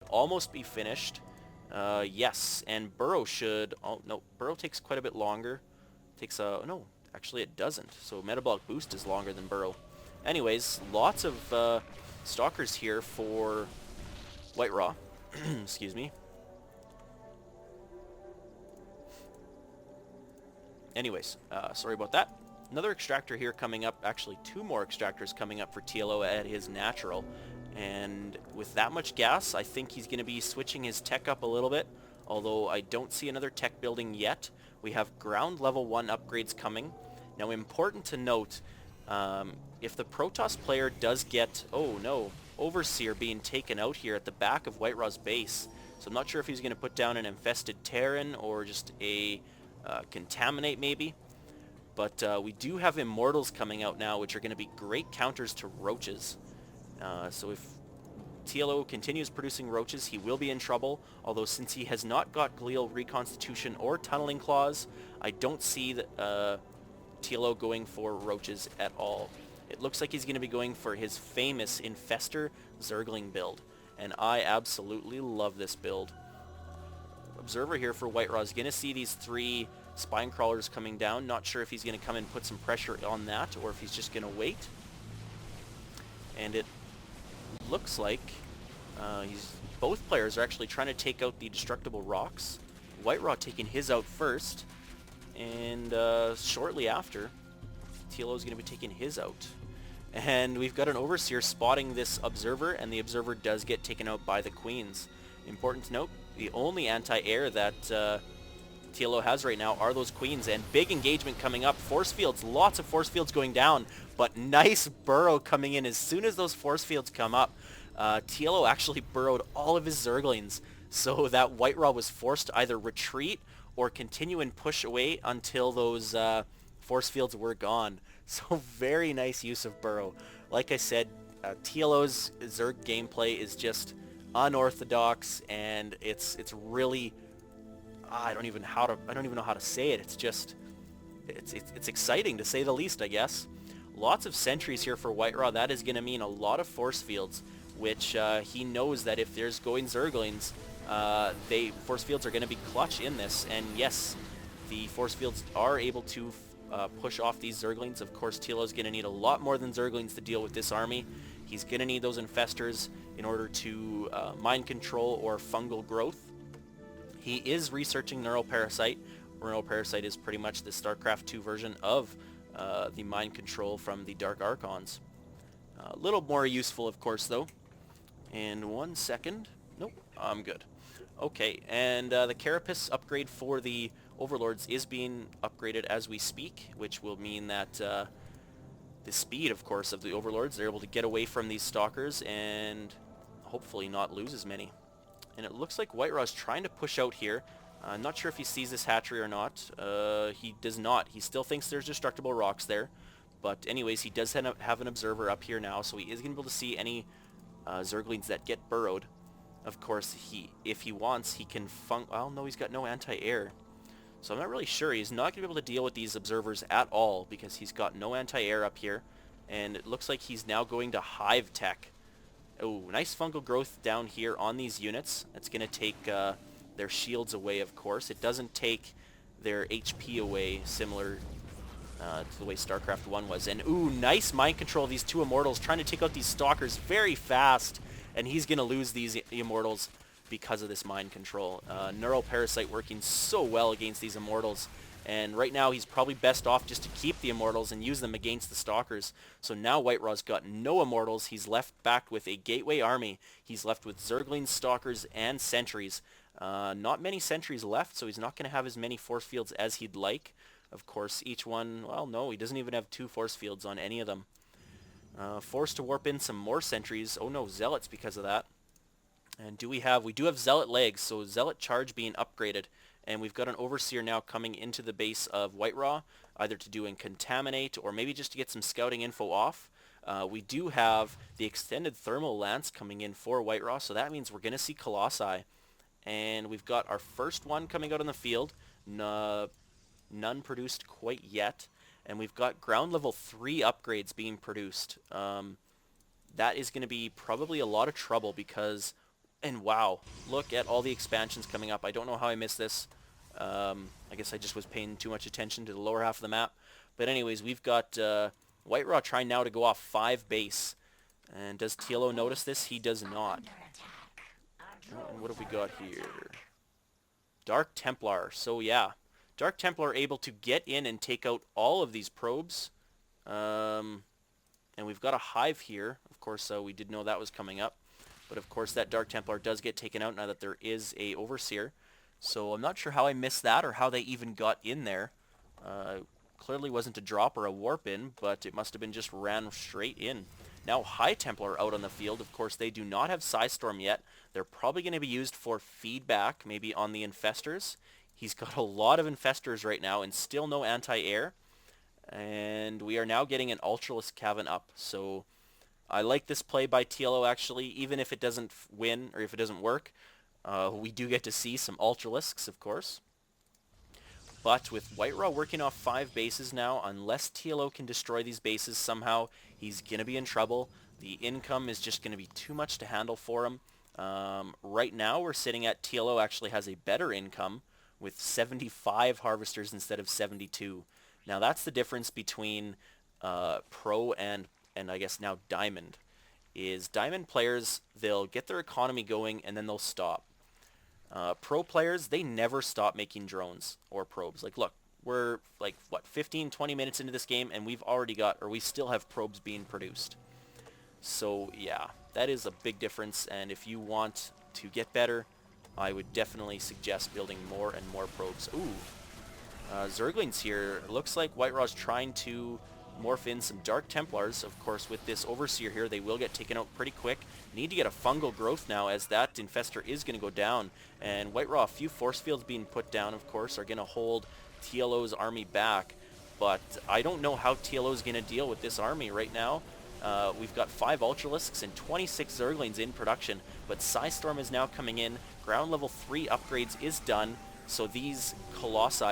almost be finished. Yes, and Burrow should... Oh, no, Burrow takes quite a bit longer. Takes a... No, actually it doesn't. So Metabolic Boost is longer than Burrow. Anyways, lots of stalkers here for WhiteRA. Excuse me. Anyways, sorry about that. Another extractor here coming up, actually 2 more extractors coming up for TLO at his natural. And with that much gas, I think he's going to be switching his tech up a little bit, although I don't see another tech building yet. We have ground level 1 upgrades coming. Now, important to note, if the Protoss player does get, oh no, Overseer being taken out here at the back of WhiteRA's base. So I'm not sure if he's going to put down an infested Terran or just a Contaminate maybe. But we do have Immortals coming out now, which are going to be great counters to Roaches. So if TLO continues producing Roaches, he will be in trouble. Although since he has not got Glial Reconstitution or Tunneling Claws, I don't see the, TLO going for Roaches at all. It looks like he's going to be going for his famous Infester Zergling build. And I absolutely love this build. Observer here for WhiteRA is going to see these 3 Spine Crawlers coming down. Not sure if he's going to come and put some pressure on that or if he's just going to wait. And it looks like both players are actually trying to take out the Destructible Rocks. WhiteRA taking his out first. And shortly after, TLO is going to be taking his out. And we've got an Overseer spotting this Observer, and the Observer does get taken out by the Queens. Important to note, the only anti-air that TLO has right now are those Queens, and big engagement coming up. Force fields, lots of force fields going down, but nice burrow coming in as soon as those force fields come up. TLO actually burrowed all of his Zerglings, so that WhiteRA was forced to either retreat or continue and push away until those force fields were gone. So very nice use of burrow. Like I said, TLO's Zerg gameplay is just unorthodox, and it's really I don't even know how to say it. It's just it's exciting to say the least, I guess. Lots of sentries here for WhiteRA. That is going to mean a lot of force fields, which he knows that if there's going Zerglings, force fields are going to be clutch in this. And yes, the force fields are able to push off these Zerglings. Of course, TLO is going to need a lot more than Zerglings to deal with this army. He's going to need those Infestors in order to mind control or fungal growth. He is researching Neural Parasite. Neural Parasite is pretty much the StarCraft 2 version of the mind control from the Dark Archons. A little more useful, of course, though. In 1 second. Nope, I'm good. Okay, and the Carapace upgrade for the Overlords is being upgraded as we speak, which will mean that the speed, of course, of the Overlords, they're able to get away from these Stalkers and hopefully not lose as many. And it looks like WhiteRA is trying to push out here. I'm not sure if he sees this hatchery or not. He does not. He still thinks there's destructible rocks there. But anyways, he does have an observer up here now, so he is going to be able to see any Zerglings that get burrowed. Of course, if he wants, he can well, no, he's got no anti-air. So I'm not really sure. He's not going to be able to deal with these observers at all because he's got no anti-air up here. And it looks like he's now going to Hive Tech. Oh, nice fungal growth down here on these units. That's going to take their shields away, of course. It doesn't take their HP away, similar to the way StarCraft 1 was. And ooh, nice mind control of these 2 Immortals, trying to take out these Stalkers very fast. And he's going to lose these Immortals because of this mind control. Neural Parasite working so well against these Immortals. And right now he's probably best off just to keep the Immortals and use them against the Stalkers. So now WhiteRA's got no Immortals. He's left back with a Gateway army. He's left with Zerglings, Stalkers, and Sentries. Not many Sentries left, so he's not going to have as many force fields as he'd like. Of course, each one, well, no, he doesn't even have 2 force fields on any of them. Forced to warp in some more Sentries. Oh no, Zealots because of that. And we do have Zealot legs, so Zealot charge being upgraded. And we've got an Overseer now coming into the base of WhiteRA, either to do and contaminate or maybe just to get some scouting info off. We do have the extended thermal lance coming in for WhiteRA, so that means we're going to see Colossi. And we've got our first one coming out on the field. None produced quite yet. And we've got ground level 3 upgrades being produced. That is going to be probably a lot of trouble because And wow, look at all the expansions coming up. I don't know how I missed this. I guess I just was paying too much attention to the lower half of the map. But anyways, we've got WhiteRA trying now to go off 5 base. And does TLO notice this? He does not. And what have we got here? Dark Templar. So yeah, Dark Templar able to get in and take out all of these probes. And we've got a hive here. Of course, we did know that was coming up. But of course, that Dark Templar does get taken out now that there is a Overseer. So I'm not sure how I missed that or how they even got in there. Clearly wasn't a drop or a warp in, but it must have been just ran straight in. Now High Templar out on the field. Of course, they do not have Psystorm yet. They're probably going to be used for feedback, maybe on the Infestors. He's got a lot of Infestors right now and still no anti-air. And we are now getting an Ultralisk Cavern up. So I like this play by TLO actually, even if it doesn't win or if it doesn't work. We do get to see some Ultralisks, of course. But with WhiteRA working off 5 bases now, unless TLO can destroy these bases somehow, he's going to be in trouble. The income is just going to be too much to handle for him. Right now we're sitting at TLO actually has a better income with 75 harvesters instead of 72. Now that's the difference between Pro and I guess now Diamond. Is Diamond players, they'll get their economy going and then they'll stop. Pro players, they never stop making drones or probes. Like, look, we're like, what, 15, 20 minutes into this game, and we've already got, or we still have probes being produced. So, yeah, that is a big difference, and if you want to get better, I would definitely suggest building more and more probes. Ooh, Zerglings here. Looks like WhiteRA's trying to morph in some Dark Templars. Of course, with this Overseer here, they will get taken out pretty quick. Need to get a fungal growth now, as that Infestor is going to go down. And WhiteRA, a few force fields being put down, of course, are going to hold TLO's army back. But I don't know how TLO is going to deal with this army right now. We've got 5 Ultralisks and 26 Zerglings in production, but Psystorm is now coming in. Ground level 3 upgrades is done, so these Colossi